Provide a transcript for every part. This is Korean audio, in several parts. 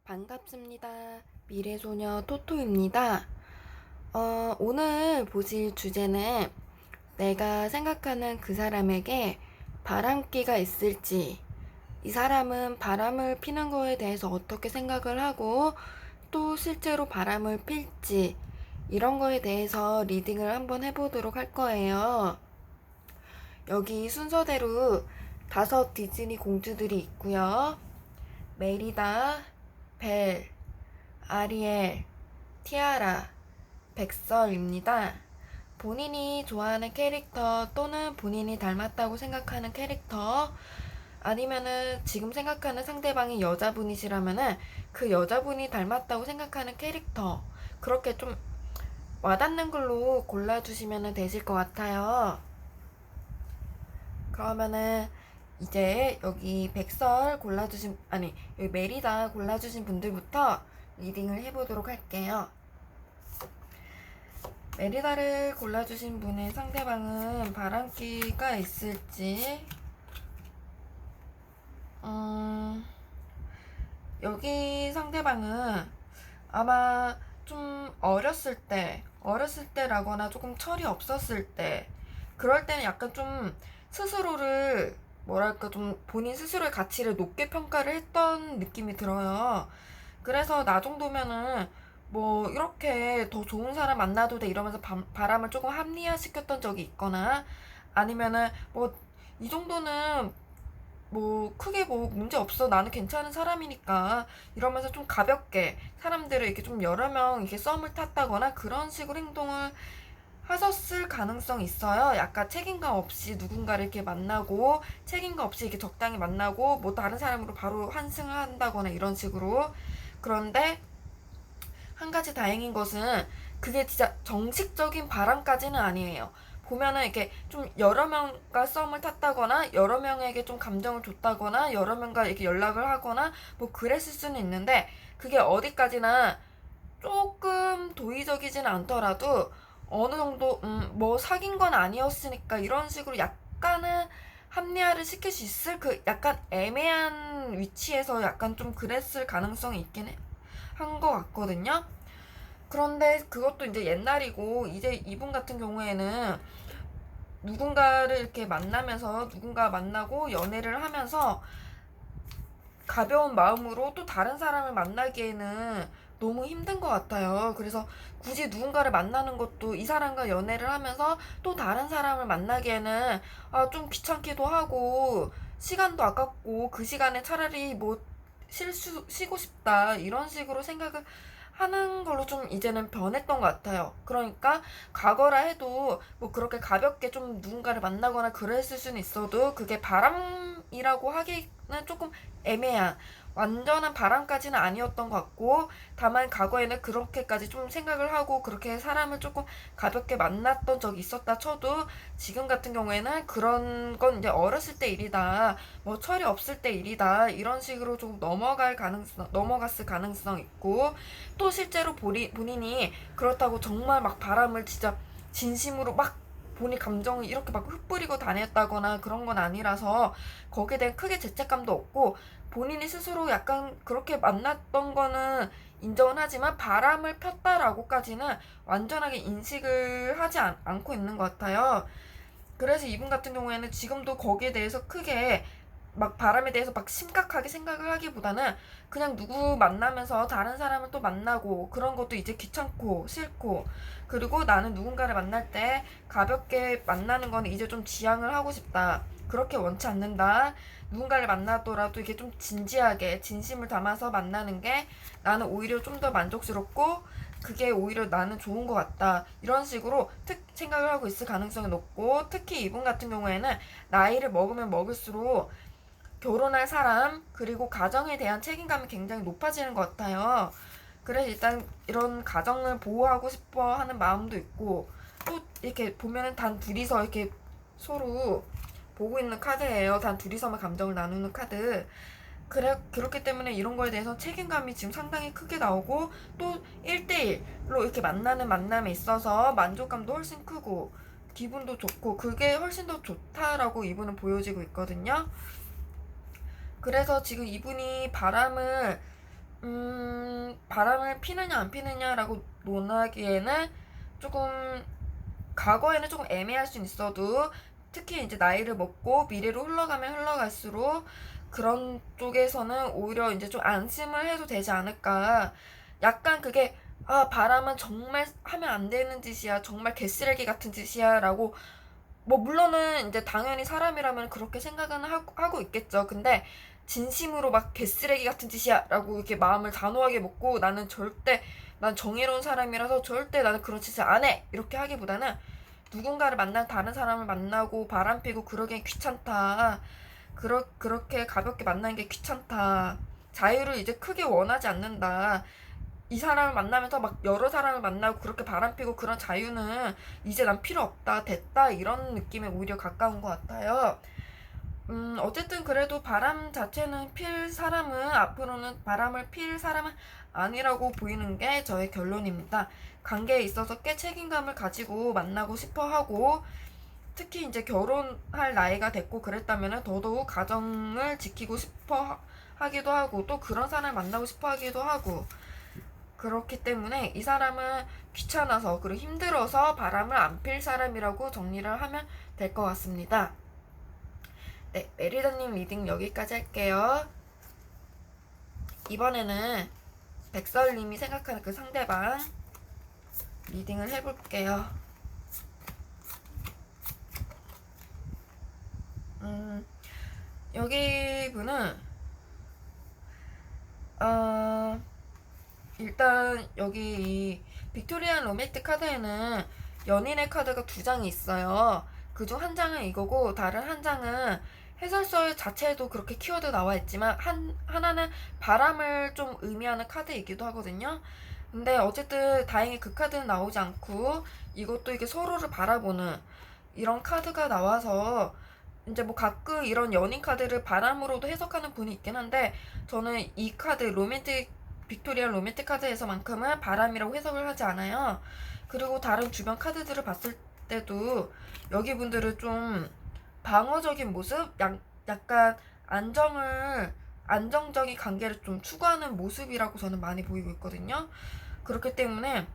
반갑습니다. 미래소녀 토토입니다. 오늘 보실 주제는 내가 생각하는 그 사람에게 바람기가 있을지, 이 사람은 바람을 피는 거에 대해서 어떻게 생각을 하고 또 실제로 바람을 필지, 이런 거에 대해서 리딩을 한번 해보도록 할 거예요. 여기 순서대로 5 디즈니 공주들이 있고요. 메리다, 벨, 아리엘, 티아라, 백설입니다. 본인이 좋아하는 캐릭터 또는 본인이 닮았다고 생각하는 캐릭터, 아니면은 지금 생각하는 상대방이 여자분이시라면은 그 여자분이 닮았다고 생각하는 캐릭터, 그렇게 좀 와닿는 걸로 골라주시면 되실 것 같아요. 그러면은 이제 여기 백설 골라주신, 아니 여기 메리다 골라주신 분들부터 리딩을 해보도록 할게요. 메리다를 골라주신 분의 상대방은 바람기가 있을지, 여기 상대방은 아마 좀 어렸을 때라거나 조금 철이 없었을 때, 그럴 때는 약간 좀 스스로를, 뭐랄까, 좀 본인 스스로의 가치를 높게 평가를 했던 느낌이 들어요. 그래서 나 정도면은 뭐 이렇게 더 좋은 사람 만나도 돼 이러면서 바람을 조금 합리화시켰던 적이 있거나, 아니면은 뭐 이 정도는 뭐 크게 뭐 문제 없어, 나는 괜찮은 사람이니까 이러면서 좀 가볍게 사람들을 이렇게 좀 여러 명 이렇게 썸을 탔다거나 그런 식으로 행동을 하셨을 가능성이 있어요. 약간 책임감 없이 누군가를 이렇게 만나고, 책임감 없이 이렇게 적당히 만나고 뭐 다른 사람으로 바로 환승을 한다거나 이런 식으로. 그런데 한 가지 다행인 것은 그게 진짜 정식적인 바람까지는 아니에요. 보면은 이렇게 좀 여러 명과 썸을 탔다거나 여러 명에게 좀 감정을 줬다거나 여러 명과 이렇게 연락을 하거나 뭐 그랬을 수는 있는데, 그게 어디까지나 조금 도의적이지는 않더라도 어느 정도 뭐 사귄 건 아니었으니까 이런 식으로 약간은 합리화를 시킬 수 있을 그 약간 애매한 위치에서 약간 좀 그랬을 가능성이 있긴 한 것 같거든요. 그런데 그것도 이제 옛날이고, 이제 이분 같은 경우에는 누군가를 이렇게 만나면서, 누군가 만나고 연애를 하면서 가벼운 마음으로 또 다른 사람을 만나기에는 너무 힘든 것 같아요. 그래서 굳이 누군가를 만나는 것도, 이 사람과 연애를 하면서 또 다른 사람을 만나기에는 좀 귀찮기도 하고 시간도 아깝고, 그 시간에 차라리 뭐 쉬고 싶다 이런 식으로 생각을 하는 걸로 좀 이제는 변했던 것 같아요. 그러니까 과거라 해도 뭐 그렇게 가볍게 좀 누군가를 만나거나 그랬을 수는 있어도 그게 바람이라고 하기는 조금 애매한, 완전한 바람까지는 아니었던 것 같고, 다만 과거에는 그렇게까지 좀 생각을 하고 그렇게 사람을 조금 가볍게 만났던 적이 있었다 쳐도, 지금 같은 경우에는 그런 건 이제 어렸을 때 일이다, 뭐 철이 없을 때 일이다 이런 식으로 좀 넘어갔을 가능성 있고, 또 실제로 본인이 그렇다고 정말 막 바람을 진짜 진심으로 막 본인 감정을 이렇게 막 흩뿌리고 다녔다거나 그런 건 아니라서 거기에 대한 크게 죄책감도 없고, 본인이 스스로 약간 그렇게 만났던 거는 인정은 하지만 바람을 폈다라고까지는 완전하게 인식을 하지 않고 있는 것 같아요. 그래서 이분 같은 경우에는 지금도 거기에 대해서 크게 막 바람에 대해서 막 심각하게 생각을 하기보다는 그냥 누구 만나면서 다른 사람을 또 만나고 그런 것도 이제 귀찮고 싫고, 그리고 나는 누군가를 만날 때 가볍게 만나는 거는 이제 좀 지양을 하고 싶다, 그렇게 원치 않는다, 누군가를 만나더라도 이게 좀 진지하게 진심을 담아서 만나는 게 나는 오히려 좀 더 만족스럽고 그게 오히려 나는 좋은 것 같다, 이런 식으로 생각을 하고 있을 가능성이 높고, 특히 이분 같은 경우에는 나이를 먹으면 먹을수록 결혼할 사람 그리고 가정에 대한 책임감이 굉장히 높아지는 것 같아요. 그래서 일단 이런 가정을 보호하고 싶어 하는 마음도 있고, 또 이렇게 보면은 단 둘이서 이렇게 서로 보고 있는 카드예요. 단 둘이서만 감정을 나누는 카드. 그렇기 때문에 이런 거에 대해서 책임감이 지금 상당히 크게 나오고, 또 1대1로 이렇게 만나는 만남에 있어서 만족감도 훨씬 크고 기분도 좋고 그게 훨씬 더 좋다라고 이분은 보여지고 있거든요. 그래서 지금 이분이 바람을 바람을 피느냐 안 피느냐라고 논하기에는 조금 과거에는 조금 애매할 수 있어도 특히 이제 나이를 먹고 미래로 흘러가면 흘러갈수록 그런 쪽에서는 오히려 이제 좀 안심을 해도 되지 않을까. 약간 그게 바람은 정말 하면 안 되는 짓이야. 정말 개쓰레기 같은 짓이야. 라고 뭐 물론은 이제 당연히 사람이라면 그렇게 생각은 하고 있겠죠. 근데 진심으로 막 개쓰레기 같은 짓이야 라고 이렇게 마음을 단호하게 먹고 난 정의로운 사람이라서 절대 나는 그런 짓을 안 해 이렇게 하기보다는 누군가를 만난 다른 사람을 만나고 바람피고 그러기엔 귀찮다. 그렇게 가볍게 만나는 게 귀찮다. 자유를 이제 크게 원하지 않는다. 이 사람을 만나면서 막 여러 사람을 만나고 그렇게 바람피고 그런 자유는 이제 난 필요 없다, 됐다, 이런 느낌에 오히려 가까운 것 같아요. 어쨌든 그래도 바람 자체는 앞으로는 바람을 필 사람은 아니라고 보이는 게 저의 결론입니다. 관계에 있어서 꽤 책임감을 가지고 만나고 싶어 하고, 특히 이제 결혼할 나이가 됐고 그랬다면 더더욱 가정을 지키고 싶어 하기도 하고, 또 그런 사람을 만나고 싶어 하기도 하고, 그렇기 때문에 이 사람은 귀찮아서 그리고 힘들어서 바람을 안 필 사람이라고 정리를 하면 될 것 같습니다. 네, 메리다님 리딩 여기까지 할게요. 이번에는 백설님이 생각하는 그 상대방 리딩을 해볼게요. 여기 분은 일단 여기 이 빅토리안 로맨틱 카드에는 연인의 카드가 2장이 있어요. 그중 한 장은 이거고 다른 한 장은 해설서 자체에도 그렇게 키워드 나와 있지만 하나는 바람을 좀 의미하는 카드이기도 하거든요. 근데 어쨌든 다행히 그 카드는 나오지 않고 이것도 이게 서로를 바라보는 이런 카드가 나와서 이제 뭐 가끔 이런 연인 카드를 바람으로도 해석하는 분이 있긴 한데 저는 이 카드 빅토리안 로맨틱 카드에서만큼은 바람이라고 해석을 하지 않아요. 그리고 다른 주변 카드들을 봤을 때도 여기 분들은 좀 방어적인 모습, 약간 안정적인 관계를 좀 추구하는 모습이라고 저는 많이 보이고 있거든요. 그렇기 때문에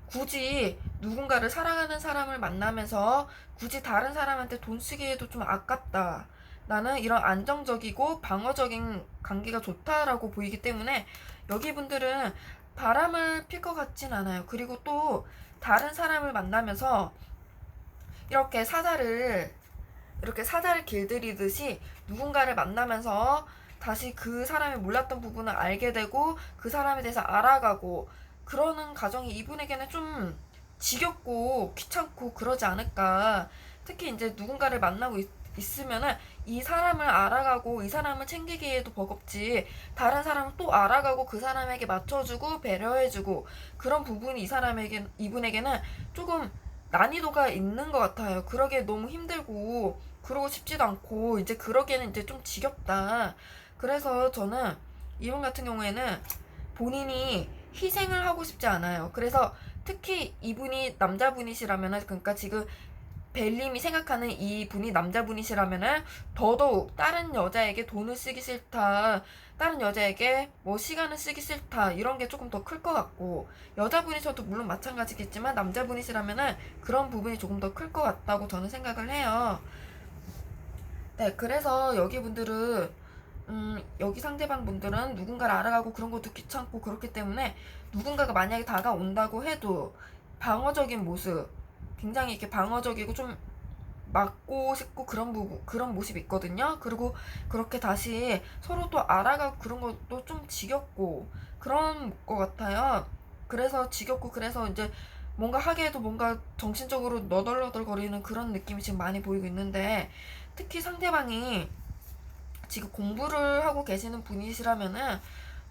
굳이 누군가를 사랑하는 사람을 만나면서 굳이 다른 사람한테 돈 쓰기에도 좀 아깝다. 나는 이런 안정적이고 방어적인 관계가 좋다라고 보이기 때문에 여기 분들은 바람을 필 것 같진 않아요. 그리고 또 다른 사람을 만나면서 이렇게 사자를 길들이듯이 누군가를 만나면서 다시 그 사람이 몰랐던 부분을 알게 되고 그 사람에 대해서 알아가고 그러는 과정이 이분에게는 좀 지겹고 귀찮고 그러지 않을까. 특히 이제 누군가를 만나고 있으면은 이 사람을 알아가고 이 사람을 챙기기에도 버겁지 다른 사람을 또 알아가고 그 사람에게 맞춰주고 배려해주고 그런 부분이 이분에게는 조금 난이도가 있는 것 같아요. 그러기에 너무 힘들고 그러고 싶지도 않고 이제 그러기에는 이제 좀 지겹다. 그래서 저는 이분 같은 경우에는 본인이 희생을 하고 싶지 않아요. 그래서 특히 이분이 남자분이시라면은 그러니까 지금 벨님이 생각하는 이 분이 남자분이시라면은 더더욱 다른 여자에게 돈을 쓰기 싫다. 다른 여자에게 뭐 시간을 쓰기 싫다. 이런 게 조금 더 클 것 같고 여자분이셔도 물론 마찬가지겠지만 남자분이시라면은 그런 부분이 조금 더 클 것 같다고 저는 생각을 해요. 네, 그래서 여기 상대방 분들은 누군가를 알아가고 그런 것도 귀찮고 그렇기 때문에 누군가가 만약에 다가온다고 해도 방어적인 모습, 굉장히 이렇게 방어적이고 좀 맞고 싶고 그런 모습이 있거든요. 그리고 그렇게 다시 서로 또 알아가고 그런 것도 좀 지겹고 그런 것 같아요. 그래서 지겹고 그래서 이제 뭔가 하기에도 뭔가 정신적으로 너덜너덜거리는 그런 느낌이 지금 많이 보이고 있는데 특히 상대방이 지금 공부를 하고 계시는 분이시라면은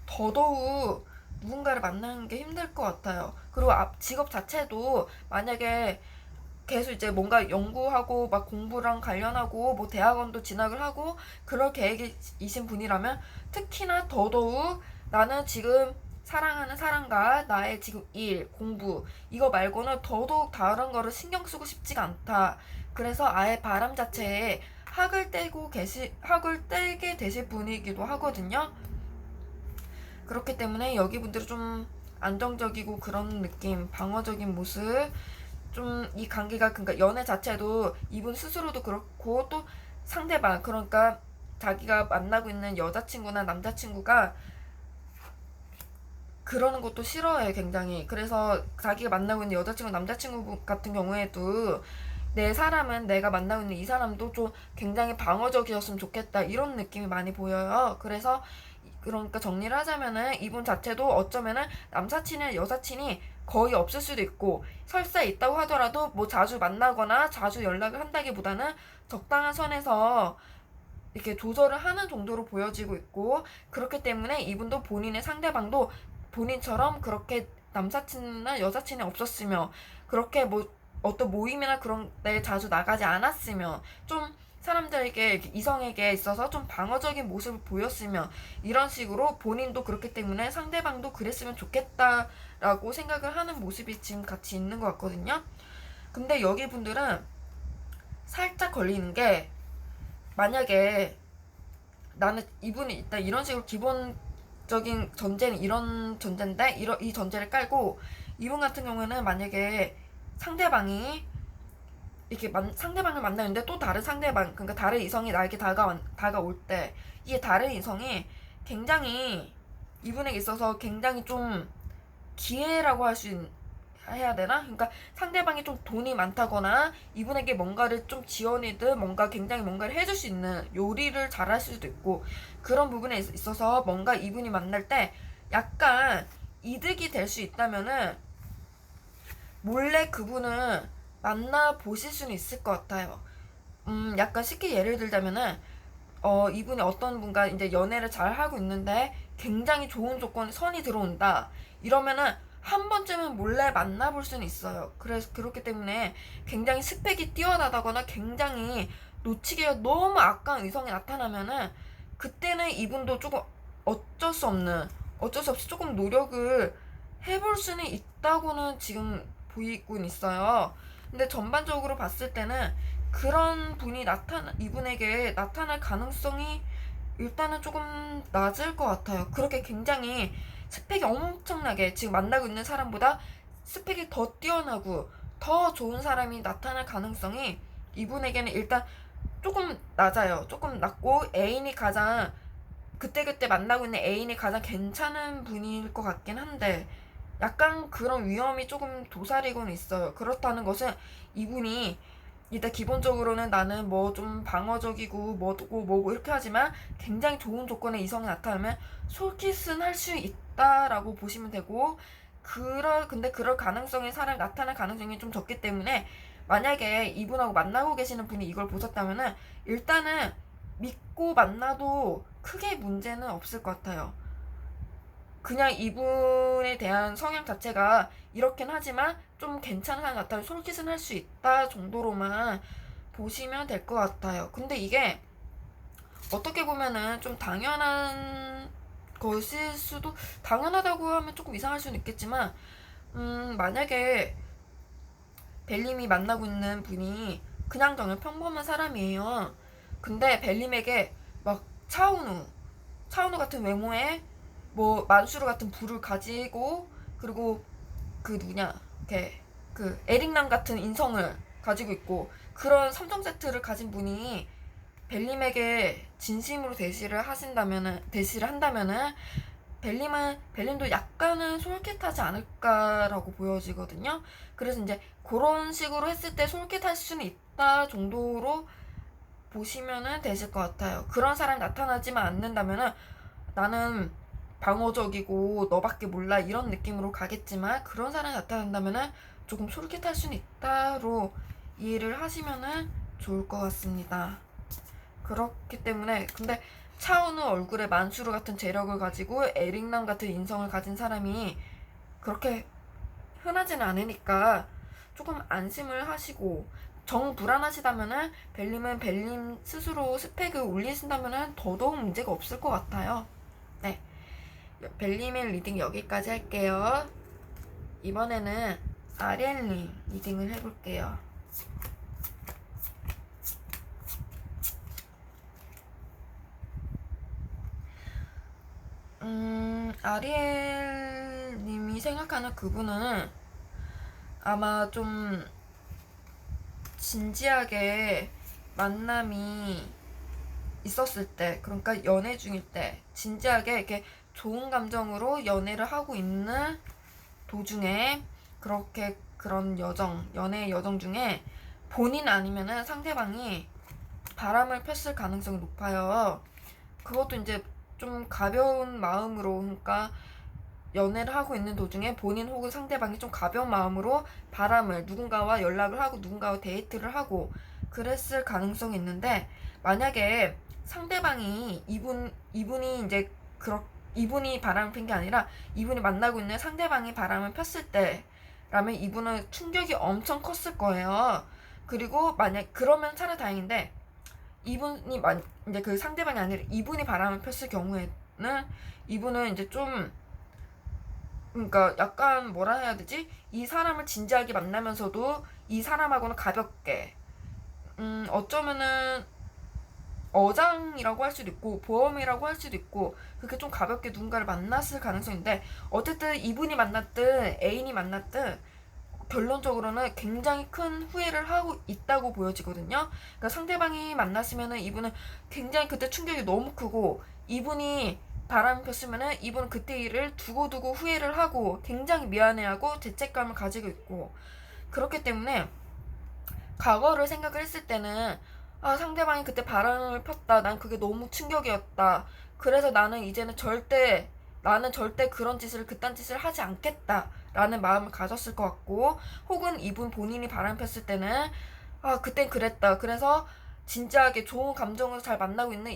더더욱 누군가를 만나는 게 힘들 것 같아요. 그리고 직업 자체도 만약에 계속 이제 뭔가 연구하고 막 공부랑 관련하고 뭐 대학원도 진학을 하고 그럴 계획이신 분이라면 특히나 더더욱 나는 지금 사랑하는 사람과 나의 지금 일, 공부 이거 말고는 더더욱 다른 거를 신경 쓰고 싶지가 않다. 그래서 아예 바람 자체에 학을 떼게 되실 분이기도 하거든요. 그렇기 때문에 여기 분들은 좀 안정적이고 그런 느낌, 방어적인 모습, 좀 이 관계가, 그러니까 연애 자체도 이분 스스로도 그렇고 또 상대방, 그러니까 자기가 만나고 있는 여자친구나 남자친구가 그러는 것도 싫어해, 굉장히. 그래서 자기가 만나고 있는 여자친구, 남자친구 같은 경우에도 내 사람은, 내가 만나고 있는 이 사람도 좀 굉장히 방어적이었으면 좋겠다, 이런 느낌이 많이 보여요. 그래서 그러니까 정리를 하자면은 이분 자체도 어쩌면은 남사친이나 여사친이 거의 없을 수도 있고, 설사 있다고 하더라도 뭐 자주 만나거나 자주 연락을 한다기보다는 적당한 선에서 이렇게 조절을 하는 정도로 보여지고 있고, 그렇기 때문에 이분도 본인의 상대방도 본인처럼 그렇게 남사친이나 여사친이 없었으며, 그렇게 뭐 어떤 모임이나 그런 데 자주 나가지 않았으며, 좀 사람들에게, 이성에게 있어서 좀 방어적인 모습을 보였으며, 이런 식으로 본인도 그렇기 때문에 상대방도 그랬으면 좋겠다라고 생각을 하는 모습이 지금 같이 있는 것 같거든요. 근데 여기 분들은 살짝 걸리는 게, 만약에 나는 이분이 일단 이런 식으로 기본적인 전제는 이런 전제인데, 이 전제를 깔고 이분 같은 경우는 만약에 상대방이 이렇게 상대방을 만나는데 또 다른 상대방, 그러니까 다른 이성이 나에게 다가올 때, 이게 다른 이성이 굉장히 이분에게 있어서 굉장히 좀 기회라고 해야 되나? 그러니까 상대방이 좀 돈이 많다거나 이분에게 뭔가를 좀 지원이든 뭔가 굉장히 뭔가를 해줄 수 있는, 요리를 잘할 수도 있고, 그런 부분에 있어서 뭔가 이분이 만날 때 약간 이득이 될 수 있다면은 몰래 그분은 만나보실 수는 있을 것 같아요. 약간 쉽게 예를 들자면은, 이분이 어떤 분과 이제 연애를 잘 하고 있는데 굉장히 좋은 조건에 선이 들어온다. 이러면은 한 번쯤은 몰래 만나볼 수는 있어요. 그래서 그렇기 때문에 굉장히 스펙이 뛰어나다거나 굉장히 놓치기가 너무 아까운 이성이 나타나면은, 그때는 이분도 조금 어쩔 수 없이 조금 노력을 해볼 수는 있다고는 지금 보이고 있어요. 근데 전반적으로 봤을 때는 그런 분이 이분에게 나타날 가능성이 일단은 조금 낮을 것 같아요. 그렇게 굉장히 스펙이 엄청나게, 지금 만나고 있는 사람보다 스펙이 더 뛰어나고 더 좋은 사람이 나타날 가능성이 이분에게는 일단 조금 낮아요. 조금 낮고, 그때그때 만나고 있는 애인이 가장 괜찮은 분일 것 같긴 한데, 약간 그런 위험이 조금 도사리고는 있어요. 그렇다는 것은 이분이 일단 기본적으로는 나는 뭐 좀 방어적이고 뭐고 이렇게 하지만 굉장히 좋은 조건의 이성이 나타나면 솔깃은 할 수 있다라고 보시면 되고, 근데 그럴 가능성이, 사람이 나타날 가능성이 좀 적기 때문에, 만약에 이분하고 만나고 계시는 분이 이걸 보셨다면은 일단은 믿고 만나도 크게 문제는 없을 것 같아요. 그냥 이분에 대한 성향 자체가 이렇긴 하지만 좀 괜찮은 사람 같아요. 솔깃은 할 수 있다 정도로만 보시면 될 것 같아요. 근데 이게 어떻게 보면은 좀 당연한 것일 수도, 당연하다고 하면 조금 이상할 수는 있겠지만, 만약에 벨님이 만나고 있는 분이 그냥 정말 평범한 사람이에요. 근데 벨님에게 막 차은우 같은 외모에 뭐 만수르 같은 부를 가지고, 그리고 그 누구냐, 이렇게 그 에릭남 같은 인성을 가지고 있고, 그런 3종 세트를 가진 분이 벨님에게 진심으로 대시를 한다면은 벨님도 약간은 솔깃하지 않을까라고 보여지거든요. 그래서 이제 그런 식으로 했을 때 솔깃할 수는 있다 정도로 보시면은 되실 것 같아요. 그런 사람이 나타나지만 않는다면은 나는 방어적이고 너밖에 몰라 이런 느낌으로 가겠지만, 그런 사람이 나타난다면은 조금 솔깃할 수는 있다로 이해를 하시면은 좋을 것 같습니다. 그렇기 때문에, 근데 차은우 얼굴에 만수르 같은 재력을 가지고 에릭남 같은 인성을 가진 사람이 그렇게 흔하지는 않으니까 조금 안심을 하시고, 정 불안하시다면은 벨님은 벨님 스스로 스펙을 올리신다면은 더더욱 문제가 없을 것 같아요. 네, 벨님의 리딩 여기까지 할게요. 이번에는 아리엘님 리딩을 해볼게요. 아리엘님이 이분이 생각하는 그분은 아마 좀 진지하게 만남이 있었을 때, 그러니까 연애 중일 때 진지하게 이렇게 좋은 감정으로 연애를 하고 있는 도중에 그렇게 그런 연애 여정 중에 본인 아니면은 상대방이 바람을 폈을 가능성이 높아요. 그것도 이제 좀 가벼운 마음으로, 그러니까 연애를 하고 있는 도중에 본인 혹은 상대방이 좀 가벼운 마음으로 바람을, 누군가와 연락을 하고 누군가와 데이트를 하고 그랬을 가능성이 있는데, 만약에 상대방이 이분이 이제 이분이 바람을 핀 게 아니라 이분이 만나고 있는 상대방이 바람을 폈을 때라면 이분은 충격이 엄청 컸을 거예요. 그리고 만약 그러면 차라리 다행인데, 이제 그 상대방이 아니라 이분이 바람을 폈을 경우에는 이분은 이제 좀, 그러니까 약간 뭐라 해야 되지? 이 사람을 진지하게 만나면서도 이 사람하고는 가볍게, 어쩌면은 어장이라고 할 수도 있고 보험이라고 할 수도 있고, 그렇게 좀 가볍게 누군가를 만났을 가능성인데, 어쨌든 이분이 만났든 애인이 만났든 결론적으로는 굉장히 큰 후회를 하고 있다고 보여지거든요. 그러니까 상대방이 만났으면은 이분은 굉장히 그때 충격이 너무 크고, 이분이 바람 폈으면은 이분은 그때 일을 두고두고 후회를 하고 굉장히 미안해하고 죄책감을 가지고 있고, 그렇기 때문에 과거를 생각을 했을 때는 상대방이 그때 바람을 폈다. 난 그게 너무 충격이었다. 그래서 나는 절대 그런 짓을, 그딴 짓을 하지 않겠다. 라는 마음을 가졌을 것 같고, 혹은 이분 본인이 바람 폈을 때는, 그땐 그랬다. 그래서 진지하게 좋은 감정으로 잘 만나고 있는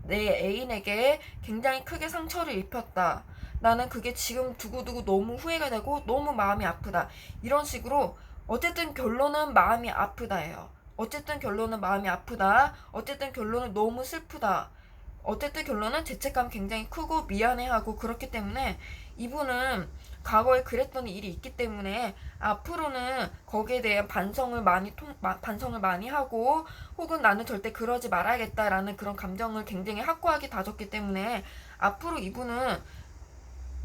내 애인에게 굉장히 크게 상처를 입혔다. 나는 그게 지금 두고두고 너무 후회가 되고 너무 마음이 아프다. 이런 식으로 어쨌든 결론은 마음이 아프다예요. 어쨌든 결론은 마음이 아프다. 어쨌든 결론은 너무 슬프다. 어쨌든 결론은 죄책감 굉장히 크고 미안해하고, 그렇기 때문에 이분은 과거에 그랬던 일이 있기 때문에 앞으로는 거기에 대한 반성을 많이 하고, 혹은 나는 절대 그러지 말아야겠다라는 그런 감정을 굉장히 확고하게 다졌기 때문에 앞으로 이분은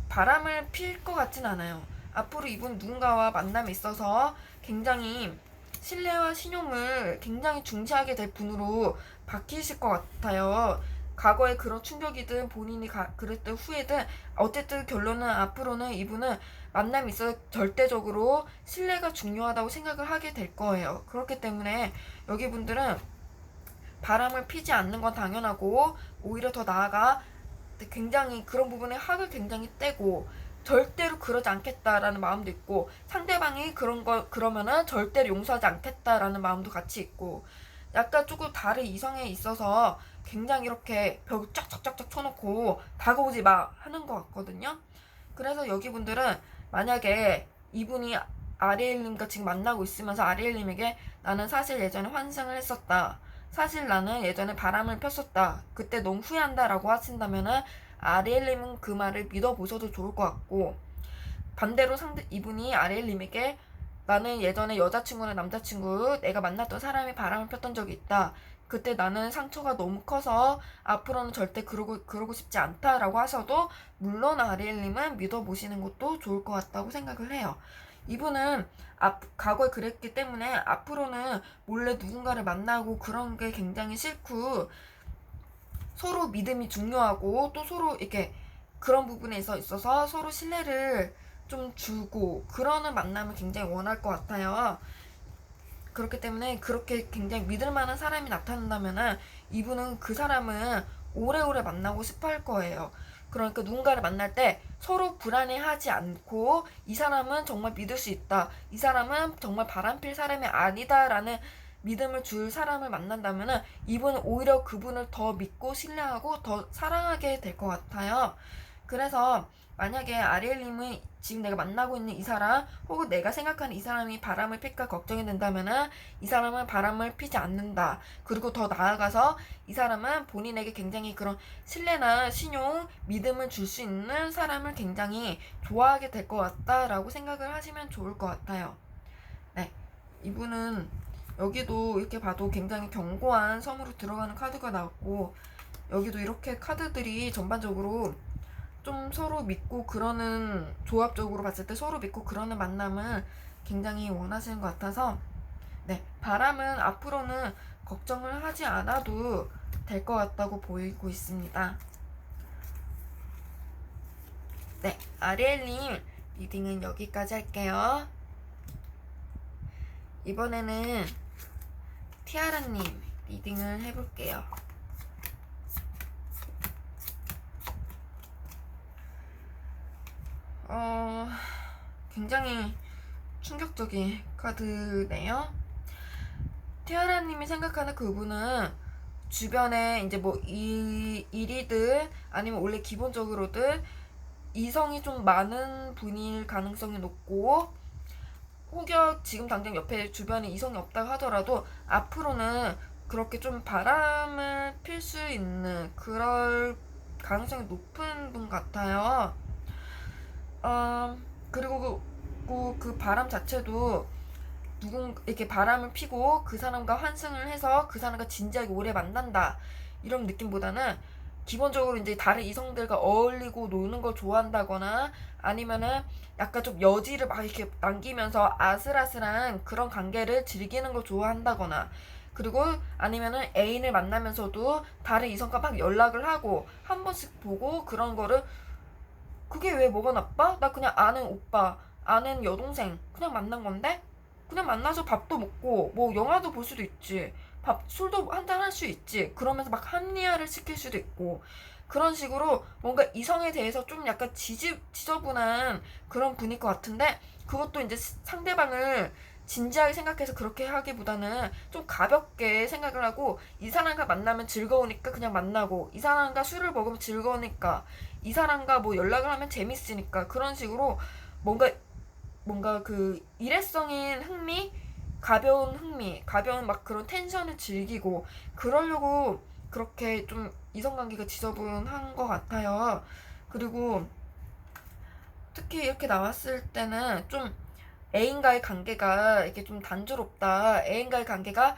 바람을 필 것 같진 않아요. 앞으로 이분 누군가와 만남에 있어서 굉장히 신뢰와 신용을 굉장히 중시하게 될 분으로 바뀌실 것 같아요. 과거에 그런 충격이든 본인이 그랬던 후회든 어쨌든 결론은 앞으로는 이분은 만남이 있어서 절대적으로 신뢰가 중요하다고 생각을 하게 될 거예요. 그렇기 때문에 여기 분들은 바람을 피지 않는 건 당연하고, 오히려 더 나아가 굉장히 그런 부분에 학을 굉장히 떼고 절대로 그러지 않겠다라는 마음도 있고, 상대방이 그러면은 절대로 용서하지 않겠다라는 마음도 같이 있고, 약간 조금 다른 이성에 있어서 굉장히 이렇게 벽을 쫙쫙쫙쫙 쳐놓고 다가오지 마 하는 것 같거든요. 그래서 여기 분들은 만약에 이분이 아리엘님과 지금 만나고 있으면서 아리엘님에게 나는 사실 예전에 환승을 했었다. 사실 나는 예전에 바람을 폈었다. 그때 너무 후회한다 라고 하신다면은 아리엘님은 그 말을 믿어보셔도 좋을 것 같고, 반대로 이분이 아리엘님에게 나는 예전에 여자친구나 남자친구 내가 만났던 사람이 바람을 폈던 적이 있다. 그때 나는 상처가 너무 커서 앞으로는 절대 그러고 싶지 않다라고 하셔도 물론 아리엘님은 믿어보시는 것도 좋을 것 같다고 생각을 해요. 이분은 과거에 그랬기 때문에 앞으로는 몰래 누군가를 만나고 그런 게 굉장히 싫고, 서로 믿음이 중요하고 또 서로 이렇게 그런 부분에 있어서 서로 신뢰를 좀 주고 그러는 만남을 굉장히 원할 것 같아요. 그렇기 때문에 그렇게 굉장히 믿을 만한 사람이 나타난다면은 이분은 그 사람은 오래오래 만나고 싶어 할 거예요. 그러니까 누군가를 만날 때 서로 불안해하지 않고, 이 사람은 정말 믿을 수 있다. 이 사람은 정말 바람필 사람이 아니다라는 믿음을 줄 사람을 만난다면은 이분은 오히려 그분을 더 믿고 신뢰하고 더 사랑하게 될 것 같아요. 그래서 만약에 아리엘님은 지금 내가 만나고 있는 이 사람, 혹은 내가 생각하는 이 사람이 바람을 필까 걱정이 된다면은 이 사람은 바람을 피지 않는다. 그리고 더 나아가서 이 사람은 본인에게 굉장히 그런 신뢰나 신용, 믿음을 줄 수 있는 사람을 굉장히 좋아하게 될 것 같다라고 생각을 하시면 좋을 것 같아요. 네, 이분은 여기도 이렇게 봐도 굉장히 견고한 섬으로 들어가는 카드가 나왔고, 여기도 이렇게 카드들이 전반적으로 좀 서로 믿고 그러는, 조합적으로 봤을 때 서로 믿고 그러는 만남을 굉장히 원하시는 것 같아서, 네, 바람은 앞으로는 걱정을 하지 않아도 될 것 같다고 보이고 있습니다. 네, 아리엘님 리딩은 여기까지 할게요. 이번에는 티아라님 리딩을 해볼게요. 굉장히 충격적인 카드네요. 티아라님이 생각하는 그분은 주변에 이제 뭐 일이든 아니면 원래 기본적으로든 이성이 좀 많은 분일 가능성이 높고, 혹여 지금 당장 옆에 주변에 이성이 없다고 하더라도 앞으로는 그렇게 좀 바람을 필 수 있는 그럴 가능성이 높은 분 같아요. 그리고 그 바람 자체도 이렇게 바람을 피고 그 사람과 환승을 해서 그 사람과 진지하게 오래 만난다 이런 느낌보다는, 기본적으로 이제 다른 이성들과 어울리고 노는 걸 좋아한다거나 아니면은 약간 좀 여지를 막 이렇게 남기면서 아슬아슬한 그런 관계를 즐기는 걸 좋아한다거나, 그리고 아니면은 애인을 만나면서도 다른 이성과 막 연락을 하고 한 번씩 보고 그런 거를, 그게 왜 뭐가 나빠? 나 그냥 아는 오빠, 아는 여동생 그냥 만난 건데? 그냥 만나서 밥도 먹고 뭐 영화도 볼 수도 있지. 술도 한잔 할 수 있지. 그러면서 막 합리화를 시킬 수도 있고. 그런 식으로 뭔가 이성에 대해서 좀 약간 지저분한 그런 분일 것 같은데, 그것도 이제 상대방을 진지하게 생각해서 그렇게 하기보다는 좀 가볍게 생각을 하고, 이 사람과 만나면 즐거우니까 그냥 만나고, 이 사람과 술을 먹으면 즐거우니까, 이 사람과 뭐 연락을 하면 재밌으니까, 그런 식으로 뭔가 그 일회성인 흥미, 가벼운 흥미, 가벼운 막 그런 텐션을 즐기고 그러려고 그렇게 좀 이성관계가 지저분한 것 같아요. 그리고 특히 이렇게 나왔을 때는 좀 애인과의 관계가 이렇게 좀 단조롭다, 애인과의 관계가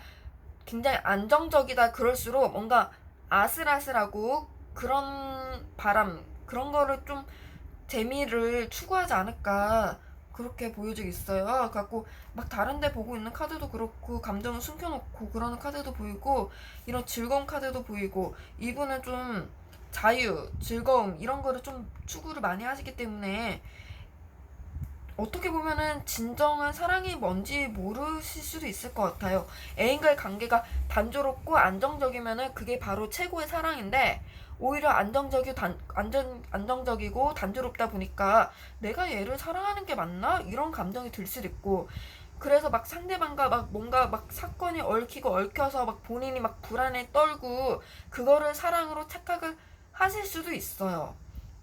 굉장히 안정적이다, 그럴수록 뭔가 아슬아슬하고 그런 바람, 그런 거를 좀 재미를 추구하지 않을까, 그렇게 보여지고 있어요. 갖고 막 다른 데 보고 있는 카드도 그렇고 감정을 숨겨놓고 그러는 카드도 보이고 이런 즐거운 카드도 보이고, 이분은 좀 자유, 즐거움 이런 거를 좀 추구를 많이 하시기 때문에 어떻게 보면은 진정한 사랑이 뭔지 모르실 수도 있을 것 같아요. 애인과의 관계가 단조롭고 안정적이면은 그게 바로 최고의 사랑인데, 오히려 안정적이고 단조롭다 보니까 내가 얘를 사랑하는 게 맞나? 이런 감정이 들 수도 있고, 그래서 막 상대방과 막 뭔가 막 사건이 얽히고 얽혀서 막 본인이 막 불안에 떨고 그거를 사랑으로 착각을 하실 수도 있어요.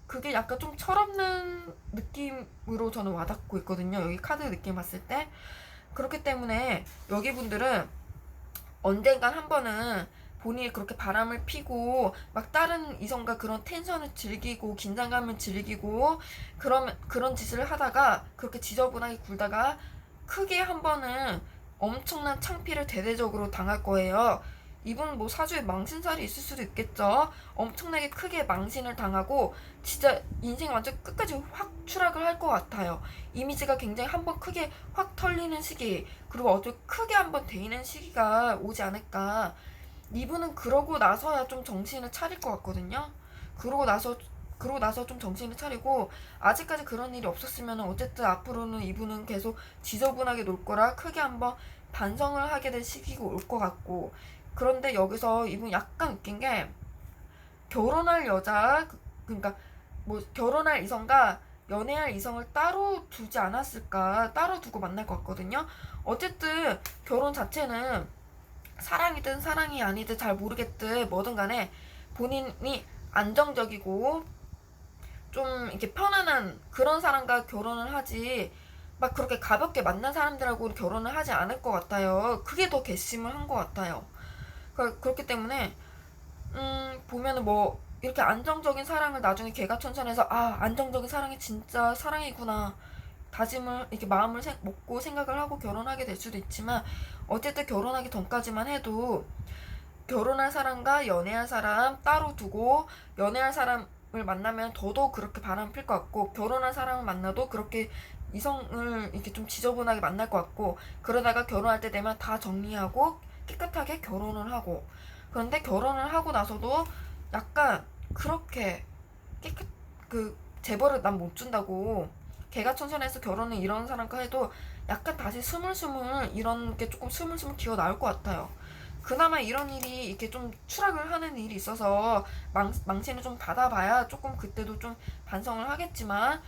그게 약간 좀 철없는 느낌으로 저는 와닿고 있거든요. 여기 카드 느낌 봤을 때. 그렇기 때문에 여기 분들은 언젠간 한 번은 본인이 그렇게 바람을 피고 막 다른 이성과 그런 텐션을 즐기고 긴장감을 즐기고 그런 짓을 하다가 그렇게 지저분하게 굴다가 크게 한 번은 엄청난 창피를 대대적으로 당할 거예요. 이분 뭐 사주에 망신살이 있을 수도 있겠죠. 엄청나게 크게 망신을 당하고 진짜 인생 완전 끝까지 확 추락을 할 것 같아요. 이미지가 굉장히 한 번 크게 확 털리는 시기, 그리고 어디 크게 한 번 데이는 시기가 오지 않을까. 이분은 그러고 나서야 좀 정신을 차릴 것 같거든요. 그러고 나서 좀 정신을 차리고, 아직까지 그런 일이 없었으면 어쨌든 앞으로는 이분은 계속 지저분하게 놀 거라 크게 한번 반성을 하게 될 시기가 올 것 같고. 그런데 여기서 이분 약간 웃긴 게, 결혼할 여자, 그러니까 뭐 결혼할 이성과 연애할 이성을 따로 두지 않았을까, 따로 두고 만날 것 같거든요. 어쨌든 결혼 자체는 사랑이든 사랑이 아니든 잘 모르겠든 뭐든 간에 본인이 안정적이고 좀 이렇게 편안한 그런 사람과 결혼을 하지, 막 그렇게 가볍게 만난 사람들하고 결혼을 하지 않을 것 같아요. 그게 더 괘씸을 한 것 같아요. 그렇기 때문에 보면은 뭐 이렇게 안정적인 사랑을 나중에 개가천선해서, 아, 안정적인 사랑이 진짜 사랑이구나, 다짐을 이렇게 마음을 먹고 생각을 하고 결혼하게 될 수도 있지만, 어쨌든 결혼하기 전까지만 해도 결혼할 사람과 연애할 사람 따로 두고, 연애할 사람 만나면 더더욱 그렇게 바람을 필 것 같고, 결혼한 사람을 만나도 그렇게 이성을 이렇게 좀 지저분하게 만날 것 같고, 그러다가 결혼할 때 되면 다 정리하고 깨끗하게 결혼을 하고, 그런데 결혼을 하고 나서도 약간 그렇게 깨끗 재벌을 난 못 준다고 개가천선해서 결혼을 이런 사람과 해도 약간 다시 스물스물 이런 게 조금 스물스물 기어 나올 것 같아요. 그나마 이런 일이 이렇게 좀 추락을 하는 일이 있어서 망신을 좀 받아봐야 조금 그때도 좀 반성을 하겠지만,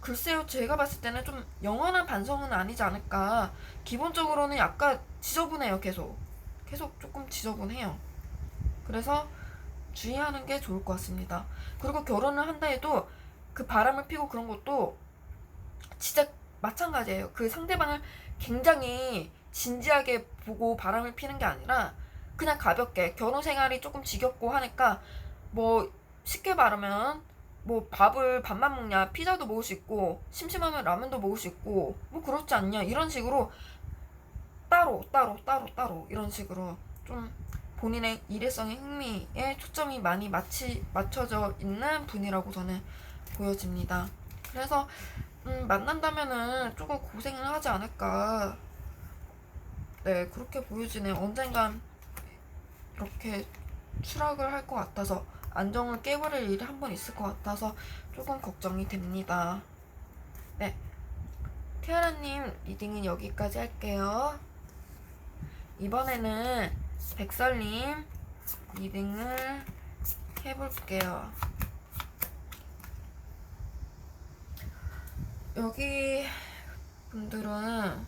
글쎄요, 제가 봤을 때는 좀 영원한 반성은 아니지 않을까. 기본적으로는 약간 지저분해요. 계속 조금 지저분해요. 그래서 주의하는 게 좋을 것 같습니다. 그리고 결혼을 한다 해도 그 바람을 피고 그런 것도 진짜 마찬가지예요. 그 상대방을 굉장히 진지하게 보고 바람을 피는 게 아니라 그냥 가볍게, 결혼 생활이 조금 지겹고 하니까 뭐 쉽게 말하면 뭐 밥만 먹냐, 피자도 먹을 수 있고 심심하면 라면도 먹을 수 있고 뭐 그렇지 않냐, 이런 식으로 따로 이런 식으로 좀 본인의 일회성의 흥미에 초점이 많이 맞춰져 있는 분이라고 저는 보여집니다. 그래서 만난다면은 조금 고생을 하지 않을까. 네, 그렇게 보여지네요. 언젠간 이렇게 추락을 할 것 같아서, 안정을 깨버릴 일이 한 번 있을 것 같아서 조금 걱정이 됩니다. 네, 티아라님 리딩은 여기까지 할게요. 이번에는 백설님 리딩을 해볼게요. 여기 분들은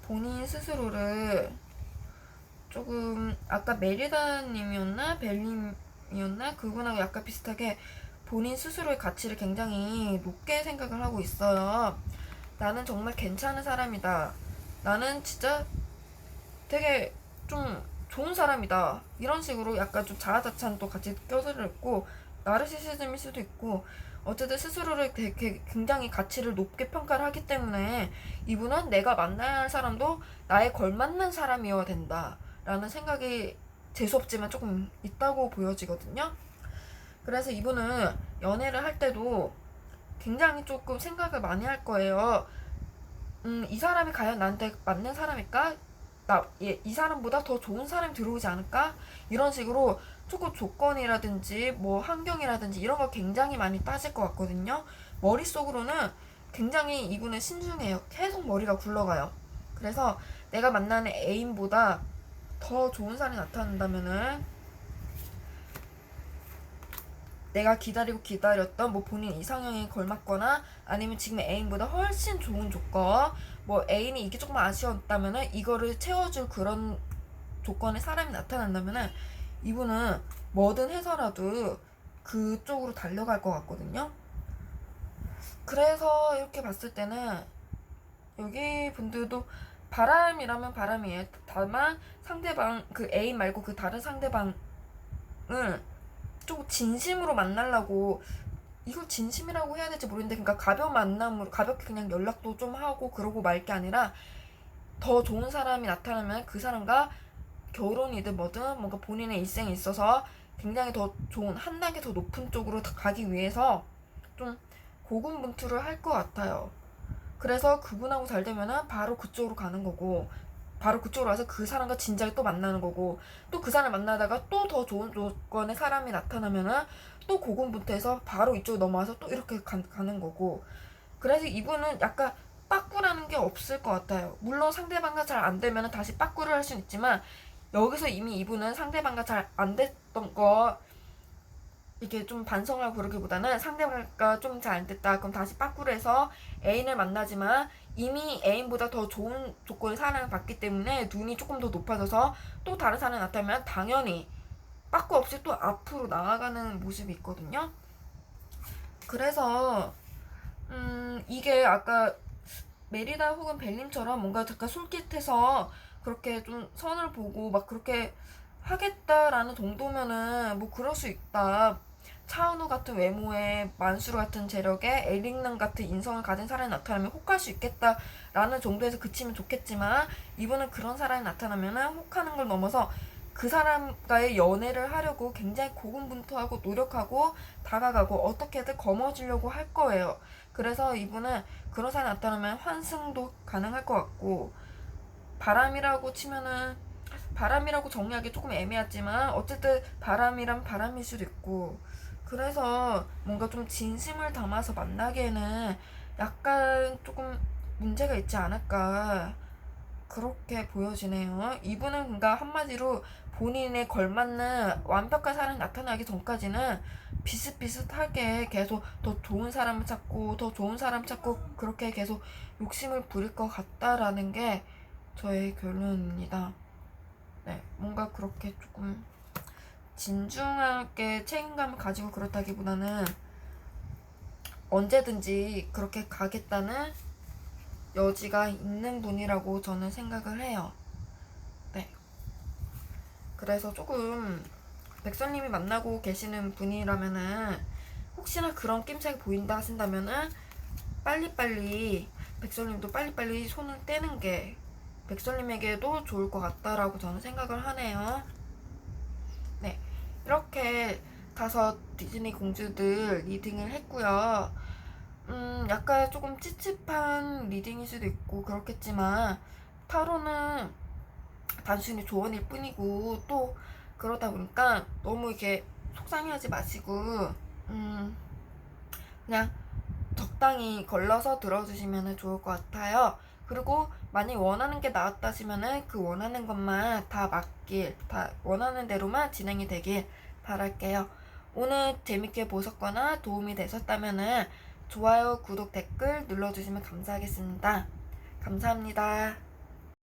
본인 스스로를 조금, 아까 메리다님이었나 벨님이었나 그분하고 약간 비슷하게 본인 스스로의 가치를 굉장히 높게 생각을 하고 있어요. 나는 정말 괜찮은 사람이다. 나는 진짜 되게 좀 좋은 사람이다. 이런 식으로 약간 좀 자아자찬도 같이 껴들어 있고, 나르시시즘일 수도 있고, 어쨌든 스스로를 되게 굉장히 가치를 높게 평가를 하기 때문에 이분은 내가 만날 사람도 나에 걸맞는 사람이어야 된다 라는 생각이 재수없지만 조금 있다고 보여지거든요. 그래서 이분은 연애를 할 때도 굉장히 조금 생각을 많이 할 거예요. 이 사람이 과연 나한테 맞는 사람일까? 이 사람보다 더 좋은 사람이 들어오지 않을까? 이런 식으로 조금 조건이라든지 뭐 환경이라든지 이런 거 굉장히 많이 따질 것 같거든요. 머릿속으로는 굉장히 이분은 신중해요. 계속 머리가 굴러가요. 그래서 내가 만나는 애인보다 더 좋은 사람이 나타난다면은, 내가 기다리고 기다렸던 뭐 본인 이상형에 걸맞거나 아니면 지금 애인보다 훨씬 좋은 조건, 뭐 애인이 이게 조금 아쉬웠다면은 이거를 채워줄 그런 조건의 사람이 나타난다면은 이분은 뭐든 해서라도 그쪽으로 달려갈 것 같거든요. 그래서 이렇게 봤을 때는 여기 분들도 바람이라면 바람이에요. 다만 상대방, 그 애인 말고 그 다른 상대방을 좀 진심으로 만나려고, 이걸 진심이라고 해야 될지 모르겠는데, 그러니까 가벼운 만남으로 가볍게 그냥 연락도 좀 하고 그러고 말 게 아니라 더 좋은 사람이 나타나면 그 사람과 결혼이든 뭐든 뭔가 본인의 일생에 있어서 굉장히 더 좋은, 한 단계 더 높은 쪽으로 가기 위해서 좀 고군분투를 할 것 같아요. 그래서 그분하고 잘 되면은 바로 그쪽으로 가는 거고, 바로 그쪽으로 와서 그 사람과 진작에 또 만나는 거고, 또 그 사람 만나다가 또 더 좋은 조건의 사람이 나타나면은 또 고군분투해서 바로 이쪽으로 넘어와서 또 이렇게 가는 거고. 그래서 이분은 약간 빠꾸라는 게 없을 것 같아요. 물론 상대방과 잘 안 되면 다시 빠꾸를 할 수는 있지만, 여기서 이미 이분은 상대방과 잘 안 됐던 거 이렇게 좀 반성하고 그러기보다는, 상대방과 좀 잘 안 됐다 그럼 다시 빠꾸를 해서 애인을 만나지만 이미 애인보다 더 좋은 조건의 사랑을 받기 때문에 눈이 조금 더 높아져서 또 다른 사람이 나타나면 당연히 빠꾸 없이 또 앞으로 나아가는 모습이 있거든요. 그래서 이게 아까 메리다 혹은 벨님처럼 뭔가 잠깐 솔깃해서 그렇게 좀 선을 보고 막 그렇게 하겠다라는 정도면은 뭐 그럴 수 있다. 차은우 같은 외모에 만수르 같은 재력에 에릭남 같은 인성을 가진 사람이 나타나면 혹할 수 있겠다라는 정도에서 그치면 좋겠지만, 이분은 그런 사람이 나타나면은 혹하는 걸 넘어서 그 사람과의 연애를 하려고 굉장히 고군분투하고 노력하고 다가가고 어떻게든 거머쥐려고 할 거예요. 그래서 이분은 그런 사람이 나타나면 환승도 가능할 것 같고, 바람이라고 치면은 바람이라고 정의하기 조금 애매하지만 어쨌든 바람이란 바람일 수도 있고, 그래서 뭔가 좀 진심을 담아서 만나기에는 약간 조금 문제가 있지 않을까 그렇게 보여지네요. 이분은 그러니까 한마디로 본인에 걸맞는 완벽한 사람이 나타나기 전까지는 비슷비슷하게 계속 더 좋은 사람을 찾고 더 좋은 사람 찾고 그렇게 계속 욕심을 부릴 것 같다라는 게 저의 결론입니다. 네, 뭔가 그렇게 조금 진중하게 책임감을 가지고 그렇다기보다는 언제든지 그렇게 가겠다는 여지가 있는 분이라고 저는 생각을 해요. 네. 그래서 조금 백설님이 만나고 계시는 분이라면은 혹시나 그런 낌새가 보인다 하신다면은 빨리빨리 백설님도 빨리빨리 손을 떼는 게 백설님에게도 좋을 것 같다라고 저는 생각을 하네요. 네. 이렇게 5 디즈니 공주들 리딩을 했고요. 약간 조금 찝찝한 리딩일 수도 있고 그렇겠지만 타로는 단순히 조언일 뿐이고 또 그러다 보니까 너무 이렇게 속상해하지 마시고 그냥 적당히 걸러서 들어주시면 좋을 것 같아요. 그리고 만약 원하는 게 나왔다 하시면은 그 원하는 것만 다 맞길, 다 원하는 대로만 진행이 되길 바랄게요. 오늘 재밌게 보셨거나 도움이 되셨다면은 좋아요, 구독, 댓글 눌러주시면 감사하겠습니다. 감사합니다.